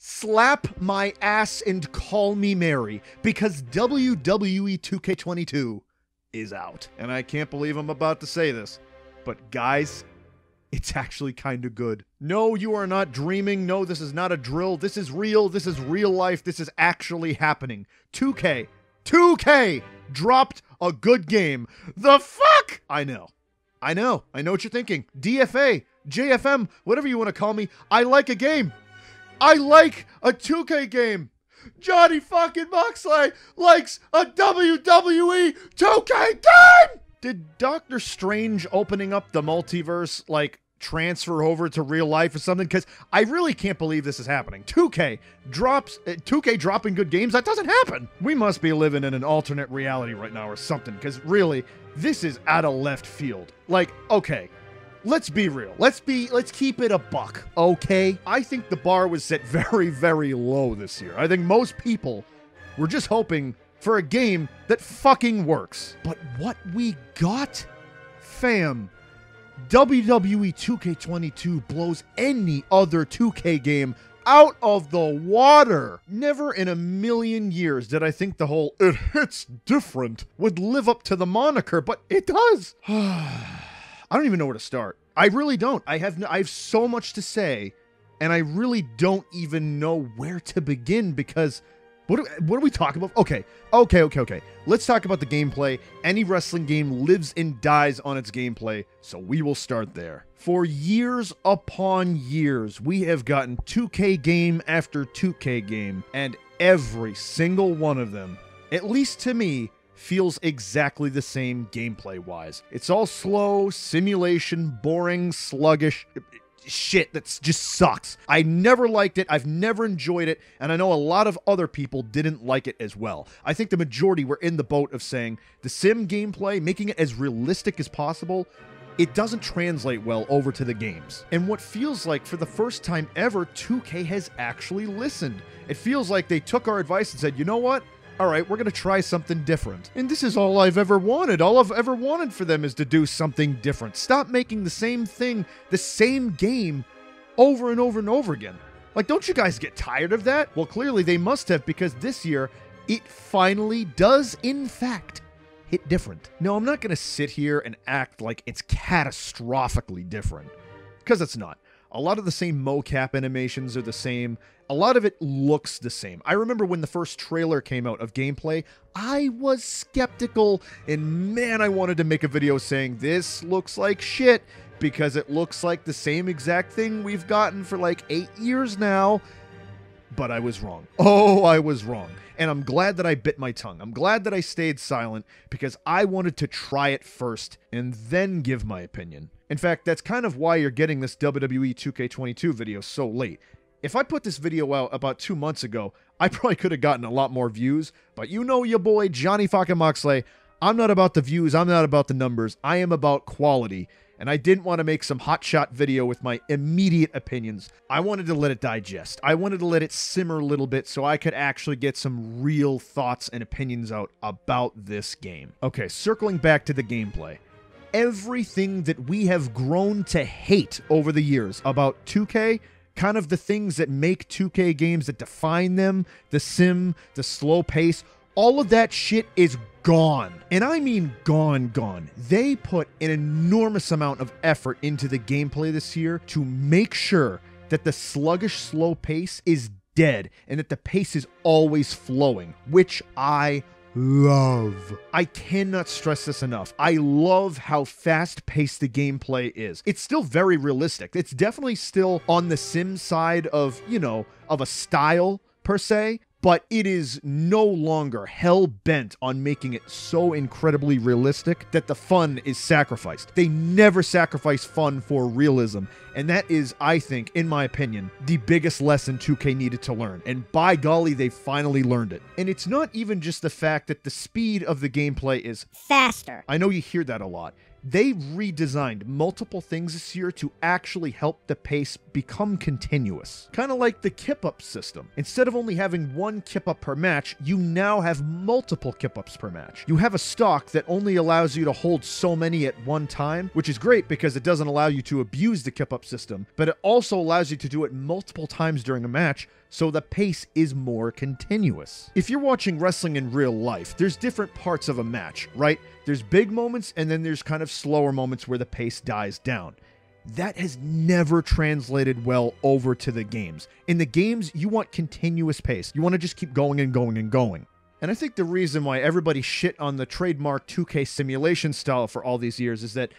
Slap my ass and call me Mary, because WWE 2K22 is out. And I can't believe I'm about to say this, but guys, it's actually kind of good. No, you are not dreaming. No, this is not a drill. This is real. This is real life. This is actually happening. 2K dropped a good game. The fuck? I know what you're thinking. DFA, JFM, whatever you want to call me. I like a game. I like a 2K game. Johnny fucking Moxley likes a WWE 2K game! Did Doctor Strange opening up the multiverse, like, transfer over to real life or something? Because I really can't believe this is happening. 2K dropping good games? That doesn't happen. We must be living in an alternate reality right now or something, because really, this is out of left field. Like, okay, let's be real. Let's keep it a buck, okay? I think the bar was set very, very low this year. I think most people were just hoping for a game that fucking works. But what we got? Fam, WWE 2K22 blows any other 2K game out of the water. Never in a million years did I think the whole "it hits different" would live up to the moniker, but it does. I don't even know where to start. I really don't. I have so much to say, and I really don't even know where to begin, because what are we talking about? Okay. Let's talk about the gameplay. Any wrestling game lives and dies on its gameplay, so we will start there. For years upon years, we have gotten 2K game after 2K game, and every single one of them, at least to me, feels exactly the same gameplay-wise. It's all slow, simulation, boring, sluggish shit that just sucks. I never liked it, I've never enjoyed it, and I know a lot of other people didn't like it as well. I think the majority were in the boat of saying the sim gameplay, making it as realistic as possible, it doesn't translate well over to the games. And what feels like, for the first time ever, 2K has actually listened. It feels like they took our advice and said, you know what? All right, we're going to try something different. And this is all I've ever wanted. All I've ever wanted for them is to do something different. Stop making the same thing, the same game, over and over and over again. Like, don't you guys get tired of that? Well, clearly they must have, because this year, it finally does, in fact, hit different. No, I'm not going to sit here and act like it's catastrophically different, because it's not. A lot of the same mocap animations are the same. A lot of it looks the same. I remember when the first trailer came out of gameplay, I was skeptical, and man, I wanted to make a video saying this looks like shit, because it looks like the same exact thing we've gotten for like 8 years now. But I was wrong. Oh, I was wrong. And I'm glad that I bit my tongue. I'm glad that I stayed silent, because I wanted to try it first and then give my opinion. In fact, that's kind of why you're getting this WWE 2K22 video so late. If I put this video out about 2 months ago, I probably could have gotten a lot more views, but you know your boy Johnny fucking Moxley, I'm not about the views, I'm not about the numbers, I am about quality. And I didn't want to make some hotshot video with my immediate opinions. I wanted to let it digest. I wanted to let it simmer a little bit so I could actually get some real thoughts and opinions out about this game. Okay, circling back to the gameplay. Everything that we have grown to hate over the years about 2K, kind of the things that make 2K games, that define them, the sim, the slow pace, all of that shit is gone. And I mean gone. They put an enormous amount of effort into the gameplay this year to make sure that the sluggish, slow pace is dead and that the pace is always flowing, which I love. I cannot stress this enough. I love how fast-paced the gameplay is. It's still very realistic. It's definitely still on the sim side of, you know, of a style per se, but it is no longer hell-bent on making it so incredibly realistic that the fun is sacrificed. They never sacrifice fun for realism, and that is, I think, in my opinion, the biggest lesson 2K needed to learn, and by golly, they finally learned it. And it's not even just the fact that the speed of the gameplay is faster. I know you hear that a lot. They redesigned multiple things this year to actually help the pace become continuous. Kind of like the kip-up system. Instead of only having one kip-up per match, you now have multiple kip-ups per match. You have a stock that only allows you to hold so many at one time, which is great because it doesn't allow you to abuse the kip-up system, but it also allows you to do it multiple times during a match, so the pace is more continuous. If you're watching wrestling in real life, there's different parts of a match, right? There's big moments, and then there's kind of slower moments where the pace dies down. That has never translated well over to the games. In the games, you want continuous pace. You want to just keep going and going and going. And I think the reason why everybody shit on the trademark 2K simulation style for all these years is that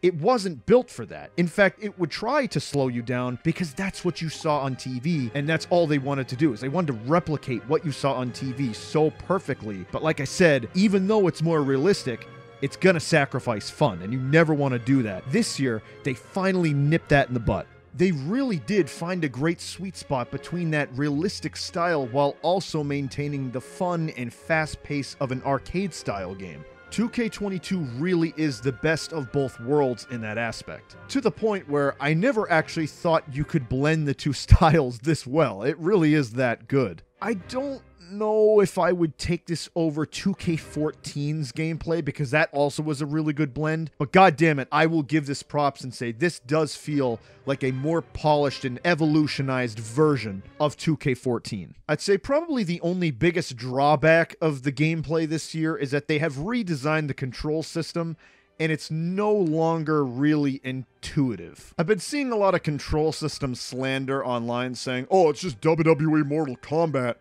it wasn't built for that. In fact, it would try to slow you down because that's what you saw on TV, and that's all they wanted to do, is they wanted to replicate what you saw on TV so perfectly. But like I said, even though it's more realistic, it's gonna sacrifice fun, and you never want to do that. This year, they finally nipped that in the butt. They really did find a great sweet spot between that realistic style while also maintaining the fun and fast pace of an arcade-style game. 2K22 really is the best of both worlds in that aspect. To the point where I never actually thought you could blend the two styles this well. It really is that good. I don't know if I would take this over 2K14's gameplay because that also was a really good blend, but god damn it, I will give this props and say this does feel like a more polished and evolutionized version of 2K14. I'd say probably the only biggest drawback of the gameplay this year is that they have redesigned the control system and it's no longer really intuitive. I've been seeing a lot of control system slander online saying, oh, it's just WWE Mortal Kombat.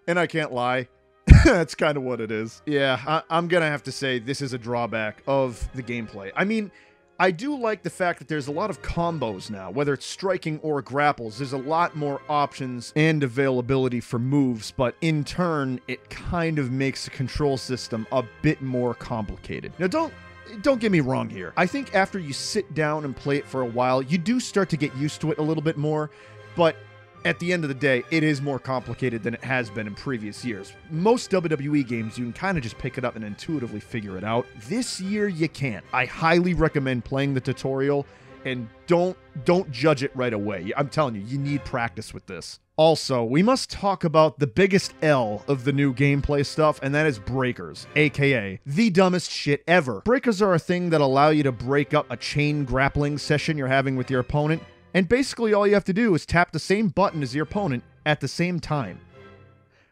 And I can't lie, that's kind of what it is. Yeah, I'm gonna have to say this is a drawback of the gameplay. I mean, I do like the fact that there's a lot of combos now, whether it's striking or grapples. There's a lot more options and availability for moves, but in turn, it kind of makes the control system a bit more complicated. Now, don't get me wrong here. I think after you sit down and play it for a while, you do start to get used to it a little bit more, but at the end of the day, it is more complicated than it has been in previous years. Most WWE games, you can kind of just pick it up and intuitively figure it out. This year, you can't. I highly recommend playing the tutorial, and don't judge it right away. I'm telling you, you need practice with this. Also, we must talk about the biggest L of the new gameplay stuff, and that is breakers, aka the dumbest shit ever. Breakers are a thing that allow you to break up a chain grappling session you're having with your opponent, and basically all you have to do is tap the same button as your opponent at the same time.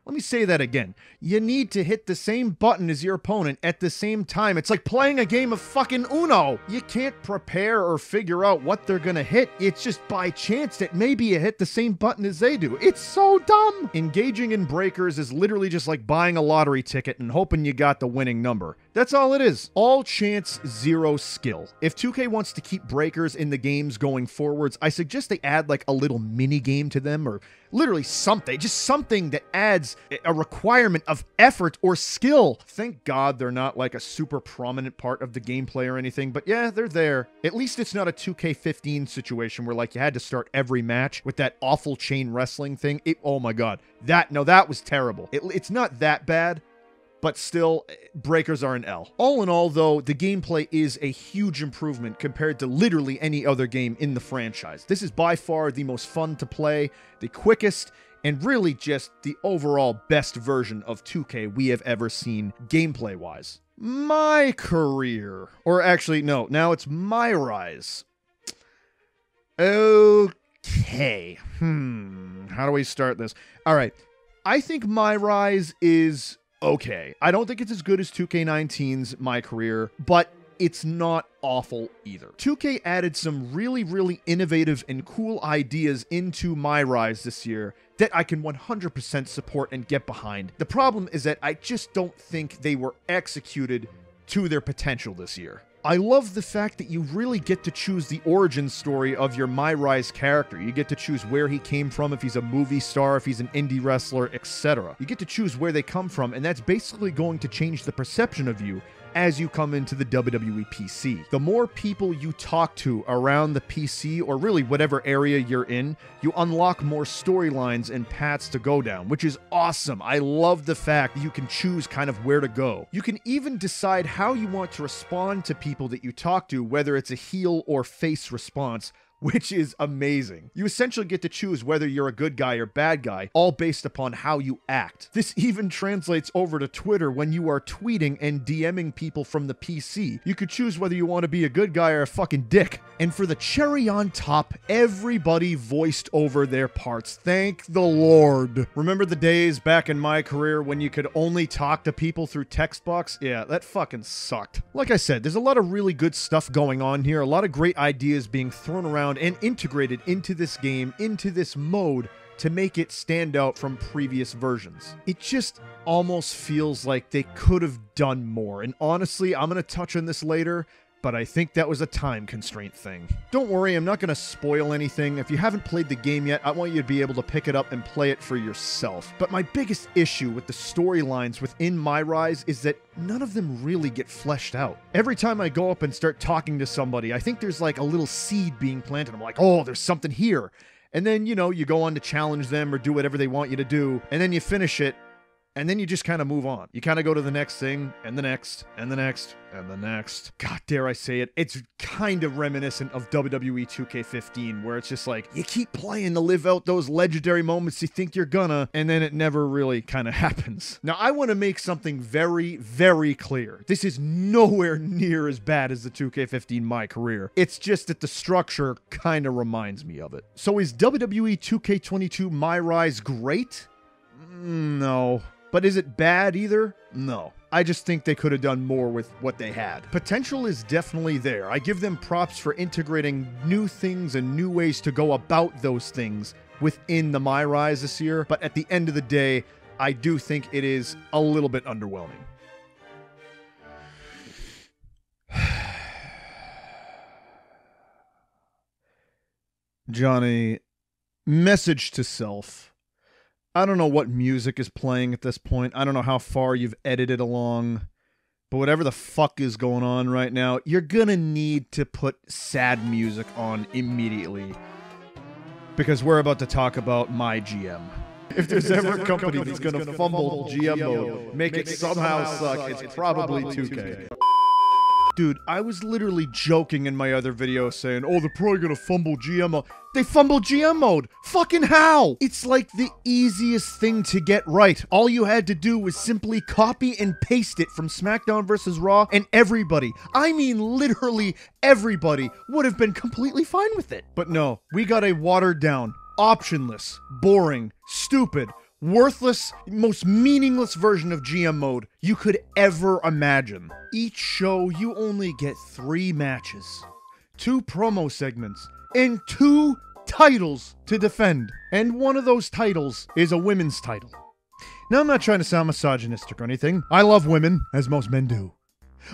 Let me say that again. You need to hit the same button as your opponent at the same time. It's like playing a game of fucking Uno. You can't prepare or figure out what they're gonna hit. It's just by chance that maybe you hit the same button as they do. It's so dumb. Engaging in breakers is literally just like buying a lottery ticket and hoping you got the winning number. That's all it is. All chance, zero skill. If 2K wants to keep breakers in the games going forwards, I suggest they add like a little mini game to them, or literally something, just something that adds a requirement of effort or skill. Thank God they're not like a super prominent part of the gameplay or anything, but yeah, they're there. At least it's not a 2K15 situation where like you had to start every match with that awful chain wrestling thing. Oh my God, that was terrible. It's not that bad, but still, breakers are an L. All in all, though, the gameplay is a huge improvement compared to literally any other game in the franchise. This is by far the most fun to play, the quickest, and really just the overall best version of 2K we have ever seen gameplay-wise. My career. Or actually, no, now it's my rise. Okay. How do we start this? All right. I think my rise is okay. I don't think it's as good as 2K19's My Career, but it's not awful either. 2K added some really, really innovative and cool ideas into My Rise this year that I can 100% support and get behind. The problem is that I just don't think they were executed to their potential this year. I love the fact that you really get to choose the origin story of your My Rise character. You get to choose where he came from, if he's a movie star, if he's an indie wrestler, etc. You get to choose where they come from, and that's basically going to change the perception of you as you come into the WWE PC. The more people you talk to around the PC, or really whatever area you're in, you unlock more storylines and paths to go down, which is awesome. I love the fact that you can choose kind of where to go. You can even decide how you want to respond to people that you talk to, whether it's a heel or face response, which is amazing. You essentially get to choose whether you're a good guy or bad guy, all based upon how you act. This even translates over to Twitter when you are tweeting and DMing people from the PC. You could choose whether you want to be a good guy or a fucking dick. And for the cherry on top, everybody voiced over their parts. Thank the Lord. Remember the days back in my career when you could only talk to people through text box? Yeah, that fucking sucked. Like I said, there's a lot of really good stuff going on here, a lot of great ideas being thrown around and integrated into this game, into this mode, to make it stand out from previous versions. It just almost feels like they could have done more. And honestly, I'm going to touch on this later, but I think that was a time constraint thing. Don't worry, I'm not going to spoil anything. If you haven't played the game yet, I want you to be able to pick it up and play it for yourself. But my biggest issue with the storylines within My Rise is that none of them really get fleshed out. Every time I go up and start talking to somebody, I think there's like a little seed being planted. I'm like, oh, there's something here. And then, you know, you go on to challenge them or do whatever they want you to do, and then you finish it, and then you just kind of move on. You kind of go to the next thing, and the next, and the next, and the next. God dare I say it. It's kind of reminiscent of WWE 2K15, where it's just like, you keep playing to live out those legendary moments you think you're gonna, and then it never really kind of happens. Now, I want to make something very, very clear. This is nowhere near as bad as the 2K15 My Career. It's just that the structure kind of reminds me of it. So is WWE 2K22 My Rise great? No. But is it bad either? No. I just think they could have done more with what they had. Potential is definitely there. I give them props for integrating new things and new ways to go about those things within the My Rise this year. But at the end of the day, I do think it is a little bit underwhelming. Johnny, message to self. I don't know what music is playing at this point. I don't know how far you've edited along. But whatever the fuck is going on right now, you're gonna need to put sad music on immediately. Because we're about to talk about my GM. If there's ever a company that's gonna fumble GM mode, make it somehow suck, it's probably 2K. Dude, I was literally joking in my other video saying, oh, they're probably gonna fumble GM mode. They fumbled GM mode. Fucking how? It's like the easiest thing to get right. All you had to do was simply copy and paste it from SmackDown vs. Raw, and everybody, I mean literally everybody, would have been completely fine with it. But no, we got a watered down, optionless, boring, stupid, worthless, most meaningless version of GM mode you could ever imagine. Each show, you only get 3 matches, 2 promo segments, and 2 titles to defend. And one of those titles is a women's title. Now, I'm not trying to sound misogynistic or anything. I love women, as most men do.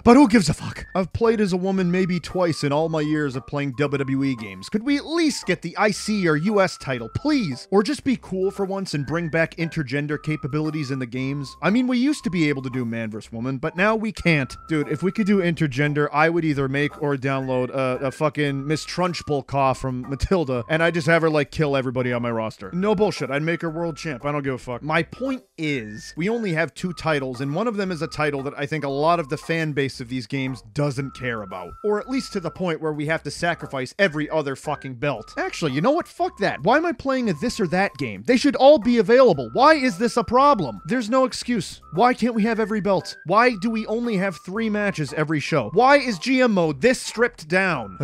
But who gives a fuck? I've played as a woman maybe twice in all my years of playing WWE games. Could we at least get the IC or US title, please? Or just be cool for once and bring back intergender capabilities in the games? I mean, we used to be able to do man vs. woman, but now we can't. Dude, if we could do intergender, I would either make or download a fucking Miss Trunchbull from Matilda, and I'd just have her, like, kill everybody on my roster. No bullshit, I'd make her world champ. I don't give a fuck. My point is, we only have 2 titles, and one of them is a title that I think a lot of the fan base of these games doesn't care about. Or at least to the point where we have to sacrifice every other fucking belt. Actually, you know what? Fuck that. Why am I playing a this or that game? They should all be available. Why is this a problem? There's no excuse. Why can't we have every belt? Why do we only have 3 matches every show? Why is GM mode this stripped down?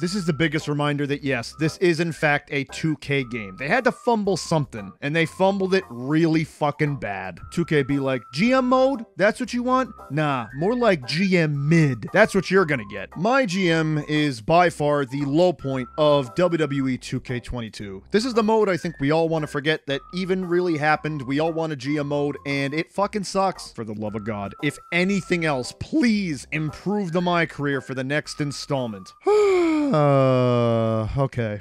This is the biggest reminder that yes, this is in fact a 2K game. They had to fumble something, and they fumbled it really fucking bad. 2K be like, GM mode? That's what you want? Nah, more like GM mid. That's what you're gonna get. My GM is by far the low point of WWE 2K22. This is the mode I think we all want to forget that even really happened. We all want a GM mode, and it fucking sucks. For the love of God. If anything else, please improve the My Career for the next installment. Okay.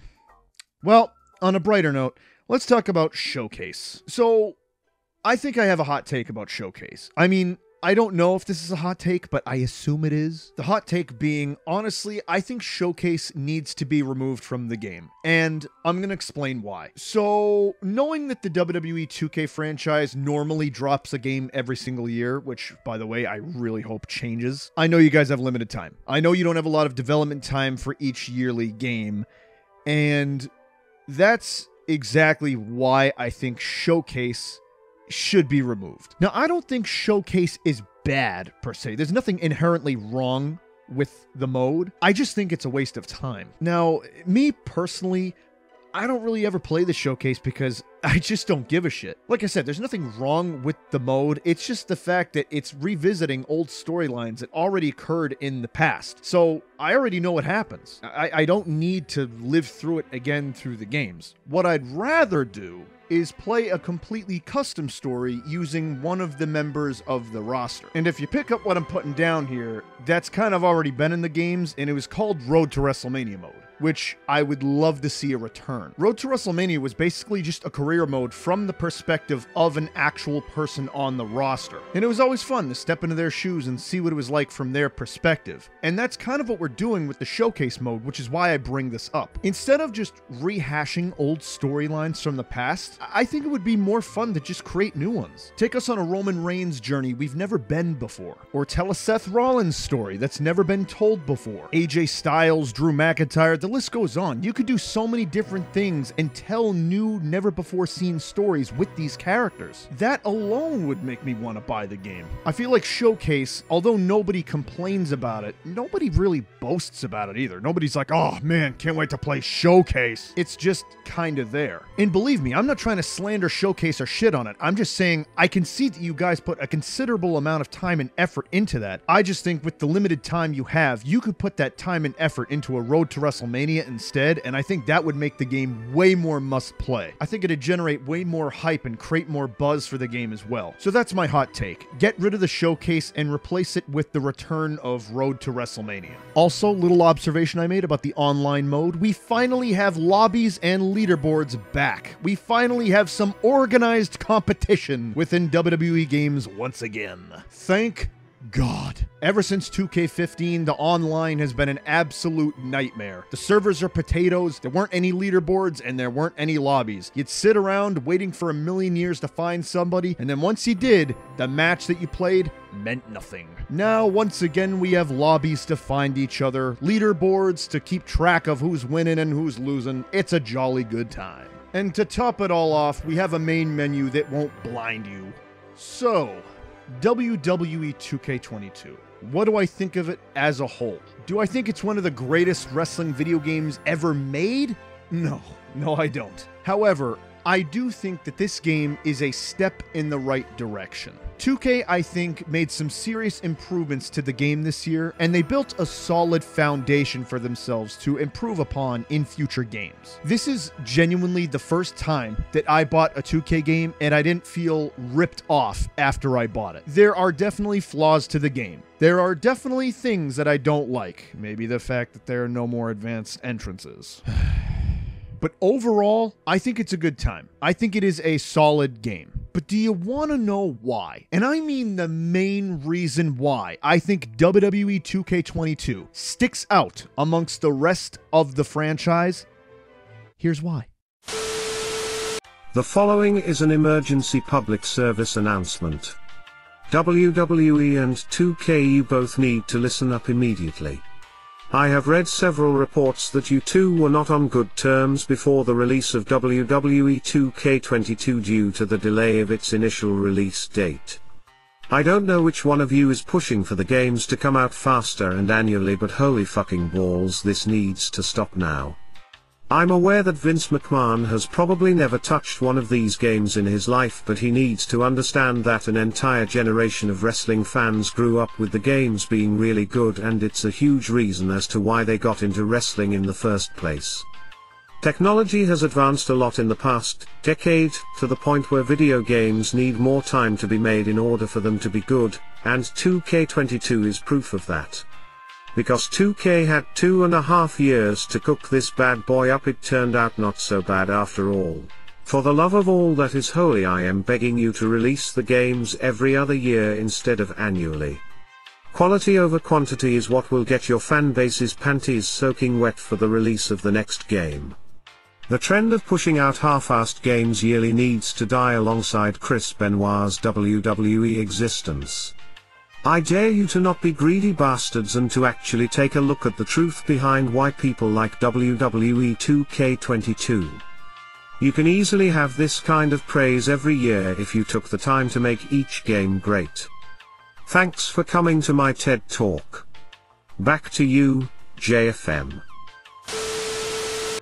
Well, on a brighter note, let's talk about Showcase. So, I think I have a hot take about Showcase. I mean, I don't know if this is a hot take, but I assume it is. The hot take being, honestly, I think Showcase needs to be removed from the game. And I'm going to explain why. So, knowing that the WWE 2K franchise normally drops a game every single year, which, by the way, I really hope changes. I know you guys have limited time. I know you don't have a lot of development time for each yearly game. And that's exactly why I think Showcase should be removed. Now, I don't think Showcase is bad, per se. There's nothing inherently wrong with the mode. I just think it's a waste of time. Now, me personally, I don't really ever play the Showcase because I just don't give a shit. Like I said, there's nothing wrong with the mode. It's just the fact that it's revisiting old storylines that already occurred in the past. So I already know what happens. I don't need to live through it again through the games. What I'd rather do is play a completely custom story using one of the members of the roster. And if you pick up what I'm putting down here, that's kind of already been in the games, and it was called Road to WrestleMania mode, which I would love to see a return. Road to WrestleMania was basically just a career mode from the perspective of an actual person on the roster. And it was always fun to step into their shoes and see what it was like from their perspective. And that's kind of what we're doing with the Showcase mode, which is why I bring this up. Instead of just rehashing old storylines from the past, I think it would be more fun to just create new ones. Take us on a Roman Reigns journey we've never been before. Or tell a Seth Rollins story that's never been told before. AJ Styles, Drew McIntyre, the list goes on. You could do so many different things and tell new, never-before-seen stories with these characters. That alone would make me want to buy the game. I feel like Showcase, although nobody complains about it, nobody really boasts about it either. Nobody's like, oh man, can't wait to play Showcase. It's just kind of there. And believe me, I'm not trying to slander Showcase or shit on it. I'm just saying I can see that you guys put a considerable amount of time and effort into that. I just think with the limited time you have, you could put that time and effort into a Road to WrestleMania instead, and I think that would make the game way more must play. I think it'd generate way more hype and create more buzz for the game as well. So that's my hot take. Get rid of the Showcase and replace it with the return of Road to WrestleMania. Also, little observation I made about the online mode, we finally have lobbies and leaderboards back. We finally have some organized competition within WWE games once again. Thank God. Ever since 2K15, the online has been an absolute nightmare. The servers are potatoes, there weren't any leaderboards, and there weren't any lobbies. You'd sit around waiting for a million years to find somebody, and then once you did, the match that you played meant nothing. Now, once again, we have lobbies to find each other, leaderboards to keep track of who's winning and who's losing. It's a jolly good time. And to top it all off, we have a main menu that won't blind you. So, WWE 2K22. What do I think of it as a whole? Do I think it's one of the greatest wrestling video games ever made? No, I don't. However, I do think that this game is a step in the right direction. 2K, I think, made some serious improvements to the game this year, and they built a solid foundation for themselves to improve upon in future games. This is genuinely the first time that I bought a 2K game and I didn't feel ripped off after I bought it. There are definitely flaws to the game. There are definitely things that I don't like. Maybe the fact that there are no more advanced entrances. But overall, I think it's a good time. I think it is a solid game. But do you want to know why? And I mean the main reason why I think WWE 2K22 sticks out amongst the rest of the franchise. Here's why. The following is an emergency public service announcement. WWE and 2K, you both need to listen up immediately. I have read several reports that you two were not on good terms before the release of WWE 2K22 due to the delay of its initial release date. I don't know which one of you is pushing for the games to come out faster and annually, but holy fucking balls, this needs to stop now. I'm aware that Vince McMahon has probably never touched one of these games in his life, but he needs to understand that an entire generation of wrestling fans grew up with the games being really good, and it's a huge reason as to why they got into wrestling in the first place. Technology has advanced a lot in the past decade, to the point where video games need more time to be made in order for them to be good, and 2K22 is proof of that. Because 2K had 2.5 years to cook this bad boy up, it turned out not so bad after all. For the love of all that is holy, I am begging you to release the games every other year instead of annually. Quality over quantity is what will get your fan base's panties soaking wet for the release of the next game. The trend of pushing out half-assed games yearly needs to die alongside Chris Benoit's WWE existence. I dare you to not be greedy bastards and to actually take a look at the truth behind why people like WWE 2K22. You can easily have this kind of praise every year if you took the time to make each game great. Thanks for coming to my TED Talk. Back to you, JFM.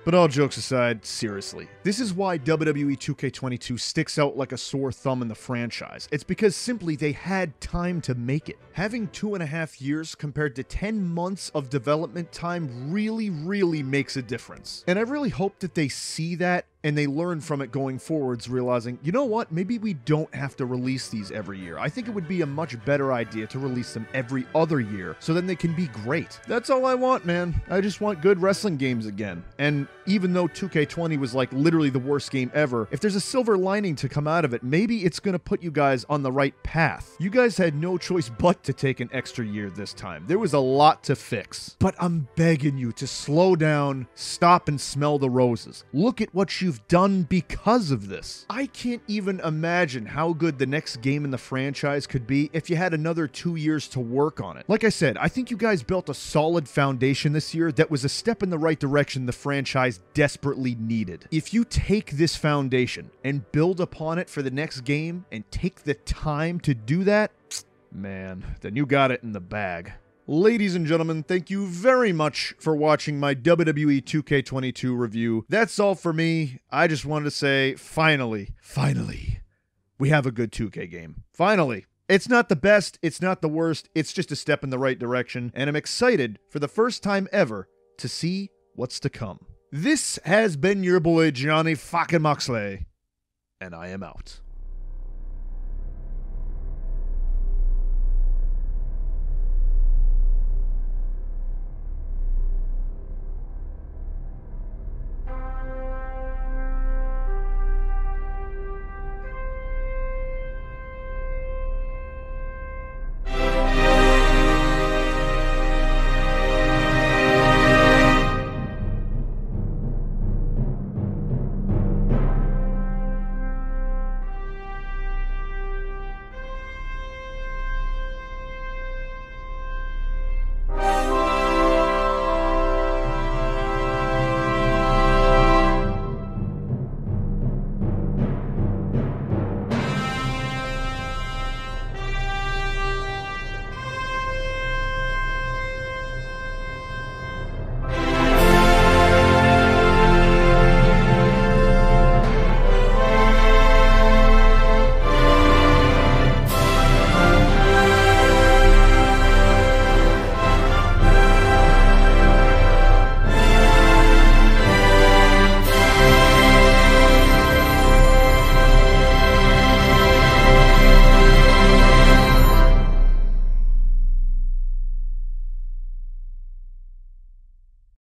But all jokes aside, seriously, this is why WWE 2K22 sticks out like a sore thumb in the franchise. It's because simply they had time to make it. Having 2.5 years compared to 10 months of development time really makes a difference. And I really hope that they see that and they learn from it going forwards, realizing, you know what, maybe we don't have to release these every year. I think it would be a much better idea to release them every other year, so then they can be great. That's all I want, man. I just want good wrestling games again. And even though 2K20 was like literally the worst game ever, if there's a silver lining to come out of it, maybe it's gonna put you guys on the right path. You guys had no choice but to take an extra year this time. There was a lot to fix. But I'm begging you to slow down, stop and smell the roses. Look at what you've done because of this. I can't even imagine how good the next game in the franchise could be if you had another 2 years to work on it. Like I said, I think you guys built a solid foundation this year that was a step in the right direction the franchise desperately needed. If you take this foundation and build upon it for the next game and take the time to do that, man, then you got it in the bag. Ladies and gentlemen, thank you very much for watching my WWE 2K22 review. That's all for me. I just wanted to say, finally, we have a good 2K game. Finally. It's not the best, it's not the worst, it's just a step in the right direction, and I'm excited for the first time ever to see what's to come. This has been your boy Johnny fucking Moxley, and I am out.